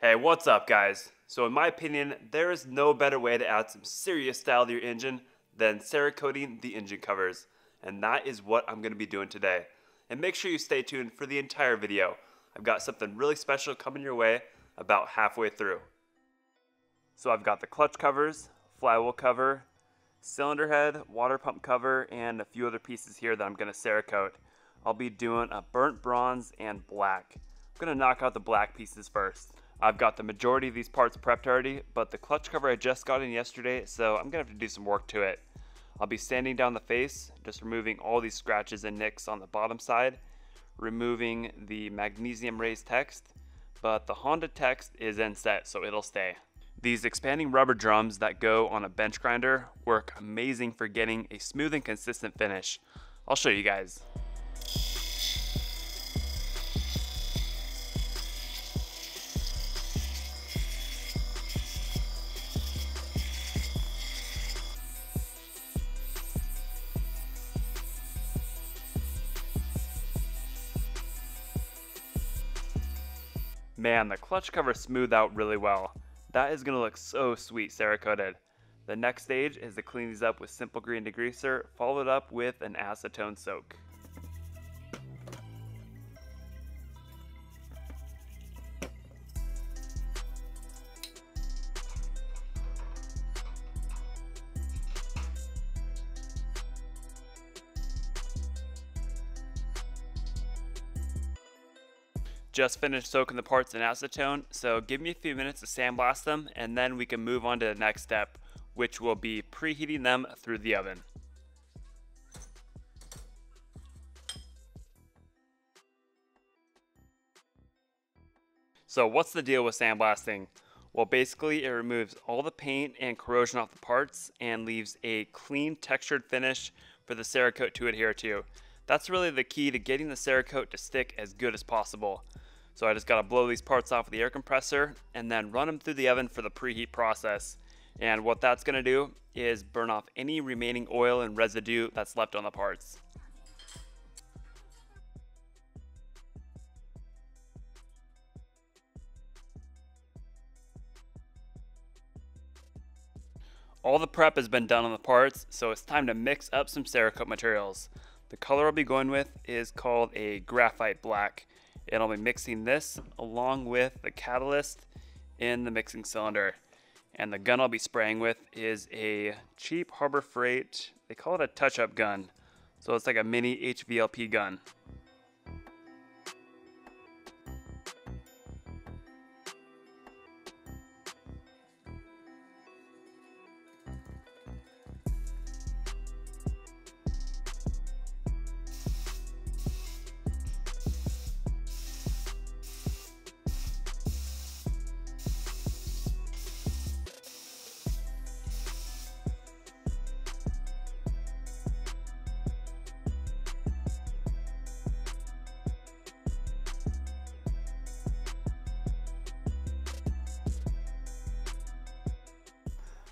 Hey, what's up guys? So in my opinion, there is no better way to add some serious style to your engine than Cerakoting the engine covers. And that is what I'm going to be doing today. And make sure you stay tuned for the entire video. I've got something really special coming your way about halfway through. So I've got the clutch covers, flywheel cover, cylinder head, water pump cover, and a few other pieces here that I'm going to Cerakote. I'll be doing a burnt bronze and black. I'm going to knock out the black pieces first. I've got the majority of these parts prepped already, but the clutch cover I just got in yesterday, so I'm going to have to do some work to it. I'll be sanding down the face, just removing all these scratches and nicks on the bottom side, removing the magnesium raised text, but the Honda text is inset, so it'll stay. These expanding rubber drums that go on a bench grinder work amazing for getting a smooth and consistent finish. I'll show you guys. Man, the clutch cover smoothed out really well. That is going to look so sweet Cerakoted. The next stage is to clean these up with simple green degreaser, followed up with an acetone soak. Just finished soaking the parts in acetone, so give me a few minutes to sandblast them and then we can move on to the next step, which will be preheating them through the oven. So what's the deal with sandblasting? Well, basically it removes all the paint and corrosion off the parts and leaves a clean textured finish for the Cerakote to adhere to. That's really the key to getting the Cerakote to stick as good as possible. So I just got to blow these parts off with the air compressor and then run them through the oven for the preheat process. And what that's going to do is burn off any remaining oil and residue that's left on the parts. All the prep has been done on the parts, so it's time to mix up some Cerakote materials. The color I'll be going with is called a graphite black. And I'll be mixing this along with the catalyst in the mixing cylinder. And the gun I'll be spraying with is a cheap Harbor Freight, they call it a touch-up gun. So it's like a mini HVLP gun.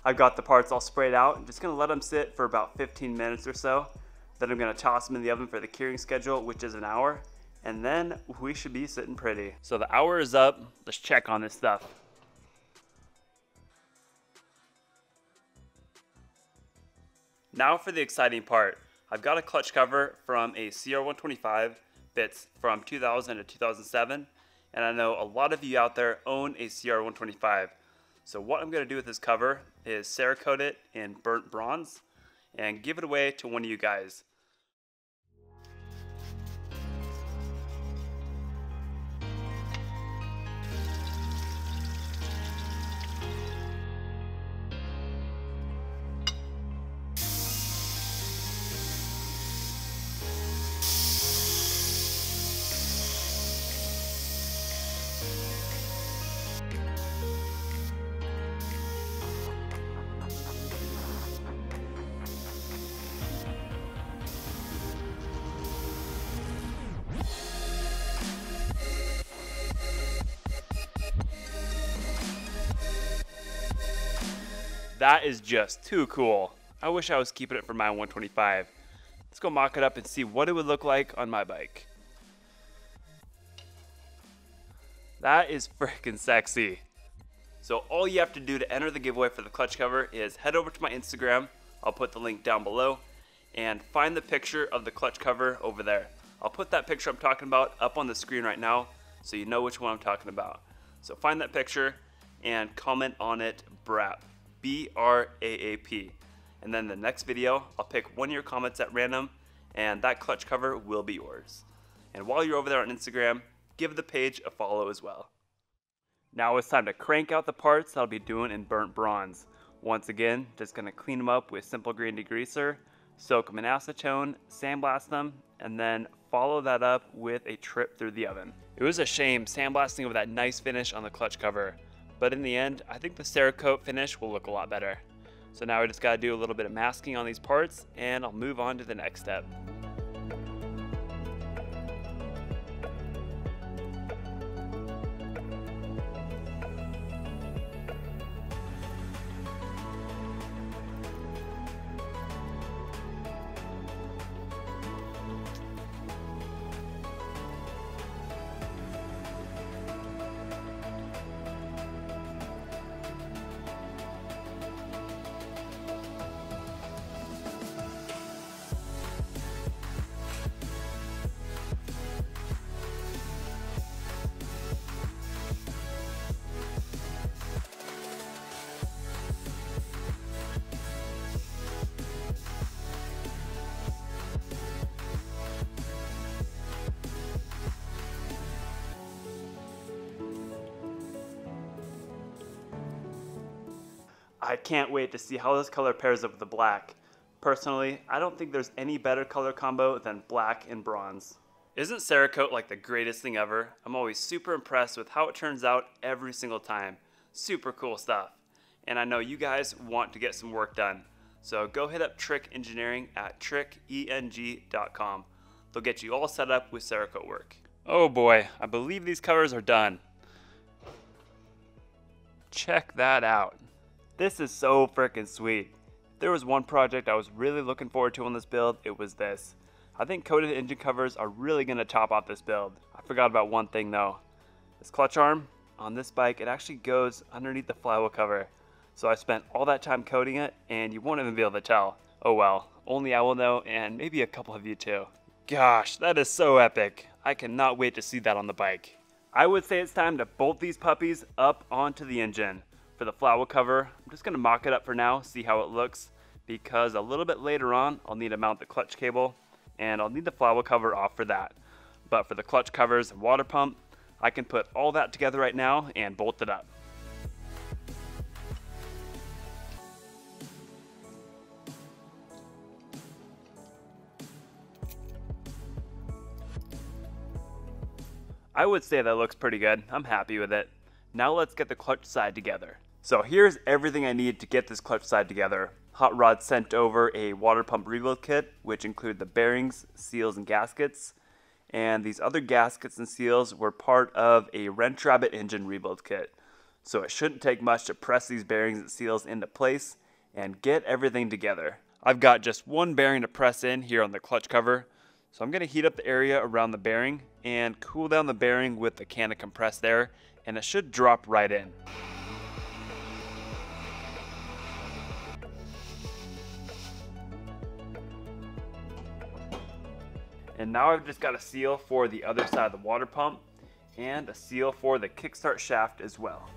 I've got the parts all sprayed out. I'm just going to let them sit for about 15 minutes or so. Then I'm going to toss them in the oven for the curing schedule, which is an hour. And then we should be sitting pretty. So the hour is up. Let's check on this stuff. Now for the exciting part. I've got a clutch cover from a CR125. Fits from 2000 to 2007. And I know a lot of you out there own a CR125. So what I'm going to do with this cover is Cerakote it in burnt bronze and give it away to one of you guys. That is just too cool. I wish I was keeping it for my 125. Let's go mock it up and see what it would look like on my bike. That is freaking sexy. So all you have to do to enter the giveaway for the clutch cover is head over to my Instagram. I'll put the link down below, and find the picture of the clutch cover over there. I'll put that picture I'm talking about up on the screen right now so you know which one I'm talking about. So find that picture and comment on it BRAAP, B-R-A-A-P. And then the next video, I'll pick one of your comments at random, and that clutch cover will be yours. And while you're over there on Instagram, give the page a follow as well. Now it's time to crank out the parts that I'll be doing in burnt bronze. Once again, just gonna clean them up with simple green degreaser, soak them in acetone, sandblast them, and then follow that up with a trip through the oven. It was a shame sandblasting over that nice finish on the clutch cover, but in the end, I think the Cerakote finish will look a lot better. So now I just gotta do a little bit of masking on these parts, and I'll move on to the next step. I can't wait to see how this color pairs up with the black. Personally, I don't think there's any better color combo than black and bronze. Isn't Cerakote like the greatest thing ever? I'm always super impressed with how it turns out every single time. Super cool stuff. And I know you guys want to get some work done. So go hit up Trick Engineering at trickeng.com. They'll get you all set up with Cerakote work. Oh boy, I believe these covers are done. Check that out. This is so freaking sweet. If there was one project I was really looking forward to on this build, it was this. I think coated engine covers are really going to top off this build. I forgot about one thing though. This clutch arm on this bike, it actually goes underneath the flywheel cover. So I spent all that time coating it, and you won't even be able to tell. Oh well, only I will know, and maybe a couple of you too. Gosh, that is so epic. I cannot wait to see that on the bike. I would say it's time to bolt these puppies up onto the engine. For the flywheel cover, I'm just going to mock it up for now, see how it looks, because a little bit later on, I'll need to mount the clutch cable, and I'll need the flywheel cover off for that. But for the clutch covers and water pump, I can put all that together right now and bolt it up. I would say that looks pretty good. I'm happy with it. Now let's get the clutch side together. So here's everything I need to get this clutch side together. Hot Rod sent over a water pump rebuild kit, which include the bearings, seals, and gaskets. And these other gaskets and seals were part of a Wrench Rabbit engine rebuild kit. So it shouldn't take much to press these bearings and seals into place and get everything together. I've got just one bearing to press in here on the clutch cover. So I'm going to heat up the area around the bearing and cool down the bearing with the can of compressed air, and it should drop right in. And now I've just got a seal for the other side of the water pump and a seal for the kickstart shaft as well.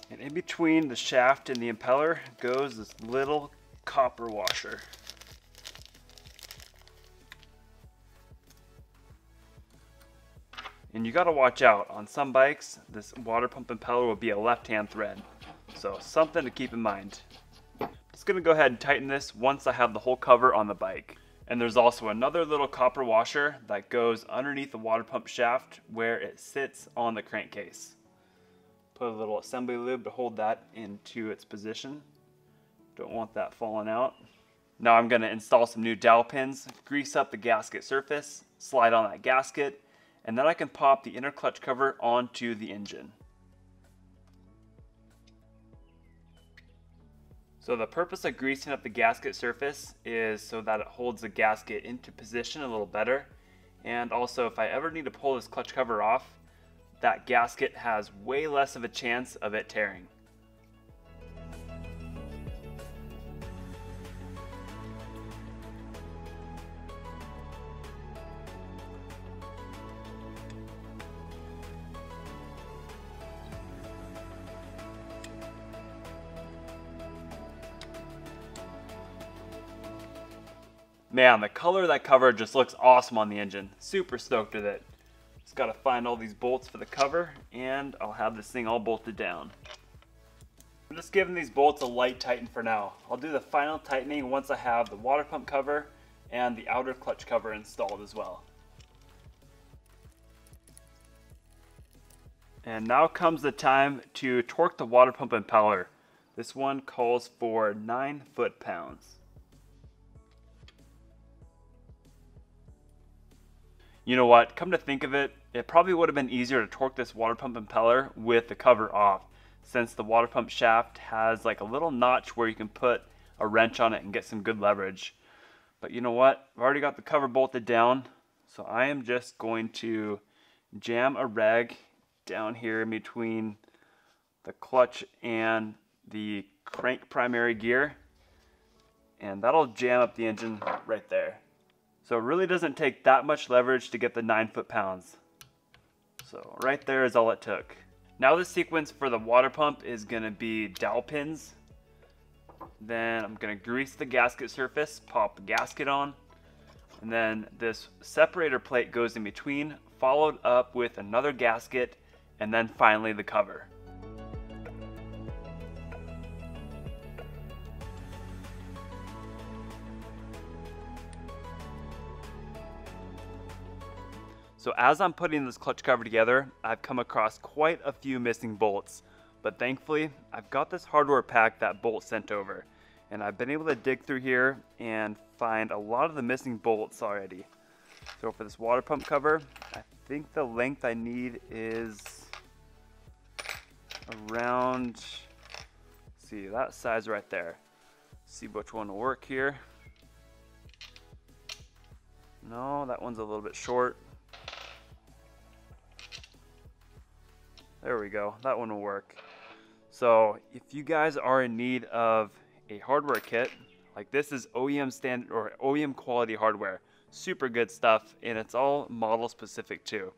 And in between the shaft and the impeller goes this little copper washer. And you gotta watch out, on some bikes, this water pump impeller will be a left-hand thread. So something to keep in mind. I'm just gonna go ahead and tighten this once I have the whole cover on the bike. And there's also another little copper washer that goes underneath the water pump shaft where it sits on the crankcase. Put a little assembly lube to hold that into its position. Don't want that falling out. Now I'm gonna install some new dowel pins, grease up the gasket surface, slide on that gasket, and then I can pop the inner clutch cover onto the engine. So the purpose of greasing up the gasket surface is so that it holds the gasket into position a little better, and also if I ever need to pull this clutch cover off, that gasket has way less of a chance of it tearing. Man, the color of that cover just looks awesome on the engine. Super stoked with it. Just gotta find all these bolts for the cover, and I'll have this thing all bolted down. I'm just giving these bolts a light tighten for now. I'll do the final tightening once I have the water pump cover and the outer clutch cover installed as well. And now comes the time to torque the water pump impeller. This one calls for 9 foot-pounds. You know what, come to think of it, it probably would have been easier to torque this water pump impeller with the cover off, since the water pump shaft has like a little notch where you can put a wrench on it and get some good leverage. But you know what, I've already got the cover bolted down, so I am just going to jam a rag down here in between the clutch and the crank primary gear, and that'll jam up the engine right there. So it really doesn't take that much leverage to get the 9 foot-pounds. So right there is all it took. Now the sequence for the water pump is going to be dowel pins. Then I'm going to grease the gasket surface, pop the gasket on. And then this separator plate goes in between, followed up with another gasket, and then finally the cover. So as I'm putting this clutch cover together, I've come across quite a few missing bolts, but thankfully I've got this hardware pack that bolt sent over, and I've been able to dig through here and find a lot of the missing bolts already. So for this water pump cover, I think the length I need is around, see that size right there. See which one will work here. No, that one's a little bit short. There we go, that one will work. So if you guys are in need of a hardware kit, like this is OEM standard or OEM quality hardware, super good stuff, and it's all model specific too.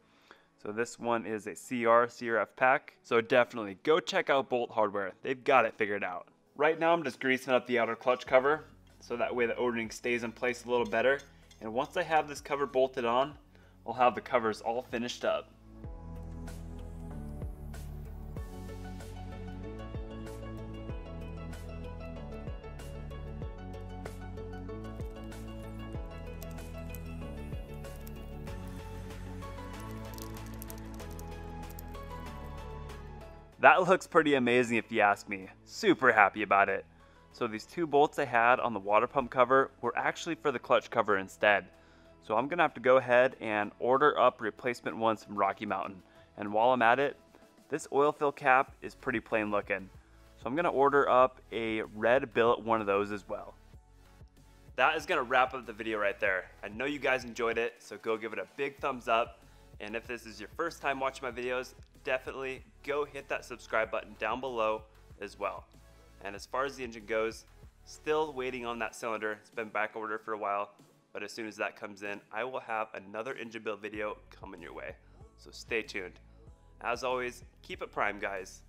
So this one is a CRF pack, so definitely go check out Bolt Hardware, they've got it figured out. Right now I'm just greasing up the outer clutch cover, so that way the O-ring stays in place a little better, and once I have this cover bolted on, I'll have the covers all finished up. That looks pretty amazing if you ask me. Super happy about it. So these 2 bolts I had on the water pump cover were actually for the clutch cover instead. So I'm gonna have to go ahead and order up replacement ones from Rocky Mountain. And while I'm at it, this oil fill cap is pretty plain looking. So I'm gonna order up a red billet one of those as well. That is gonna wrap up the video right there. I know you guys enjoyed it, so go give it a big thumbs up. And if this is your first time watching my videos, definitely go hit that subscribe button down below as well. And as far as the engine goes, still waiting on that cylinder. It's been back ordered for a while, but as soon as that comes in, I will have another engine build video coming your way. So stay tuned. As always, keep it prime, guys.